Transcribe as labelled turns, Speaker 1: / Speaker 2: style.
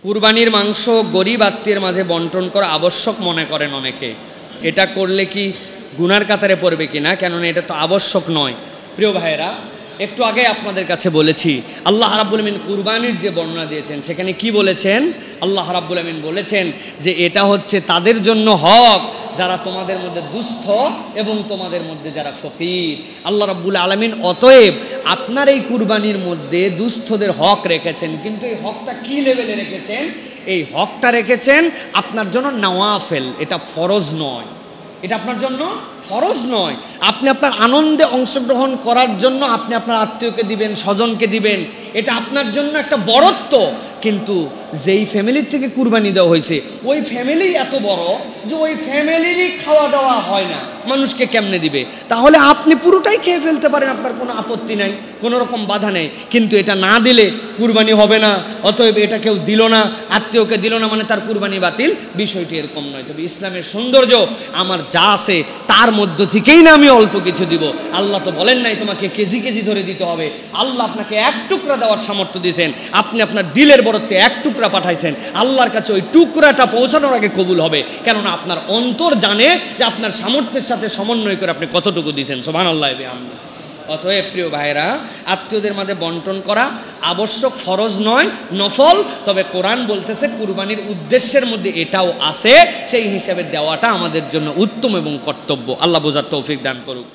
Speaker 1: কুরবানির মাংস গরিব আত্মীয়ের মাঝে বন্টন করা আবশ্যক মনে করেন অনেকে। এটা করলে কি গুনার কাতারে পড়বে কি না, কেননা এটা তো আবশ্যক নয়। প্রিয় ভাইয়েরা, একটু আগে আপনাদের কাছে বলেছি আল্লাহ রাব্বুল আমিন কুরবানির যে বর্ণনা দিয়েছেন সেখানে কি বলেছেন? আল্লাহ রাব্বুল আমিন বলেছেন যে এটা হচ্ছে তাদের জন্য হক যারা তোমাদের মধ্যে দুস্থ এবং তোমাদের মধ্যে যারা ফকির। আল্লাহ রাব্বুল আলামিন অতএব আপনার এই কুরবানির মধ্যে দুস্থদের হক রেখেছেন, কিন্তু এই হকটা কি লেভেলে রেখেছেন? এই হকটা রেখেছেন আপনার জন্য নওয়াফেল, এটা ফরজ নয়। এটা আপনার জন্য ফরজ নয়। আপনি আপনার আনন্দে অংশগ্রহণ করার জন্য আপনি আপনার আত্মীয়কে দিবেন, স্বজনকে দিবেন, এটা আপনার জন্য একটা বড়ত্ব। কিন্তু যেই ফ্যামিলির থেকে কুরবানি দেওয়া হয়েছে ওই ফ্যামিলি এত বড় যে ওই ফ্যামিলিরই খাওয়া দাওয়া হয় না, মানুষকে কেমনে দিবে? তাহলে আপনি পুরোটাই খেয়ে ফেলতে পারেন, আপনার কোনো আপত্তি নাই, কোনো রকম বাধা নেই, কিন্তু এটা না দিলে কুরবানি হবে না। অতএব এটা কেউ দিল না, আত্মীয়কে দিল না মানে তার কুরবানি বাতিল, বিষয়টি এরকম নয়। তবে ইসলামের সৌন্দর্য আমার যা আছে তার মধ্য থেকেই না আমি অল্প কিছু দিব। আল্লাহ তো বলেন নাই তোমাকে কেজি কেজি ধরে দিতে হবে। আল্লাহ আপনাকে এক টুকরা দেওয়ার সামর্থ্য দিয়েছেন, আপনি আপনার দিলের বরত্বে এক টুকরা পাঠাইছেন, আল্লাহর কাছে ওই টুকরাটা পৌঁছানোর আগে কবুল হবে, কেননা আপনার অন্তর জানে যে আপনার সামর্থ্যের সাথে সমন্বয় করে আপনি কতটুকু দিয়েছেন। সুবহানাল্লাহ। অতএব প্রিয় ভাইরা, আত্মীয়দের মাঝে বন্টন করা আবশ্যক, ফরজ নয়, নফল। তবে কোরআন বলতেছে কুরবানির উদ্দেশ্যের মধ্যে এটাও আছে, সেই হিসাবে দেওয়াটা আমাদের জন্য উত্তম এবং কর্তব্য। আল্লাহ বোঝার তৌফিক দান করুক।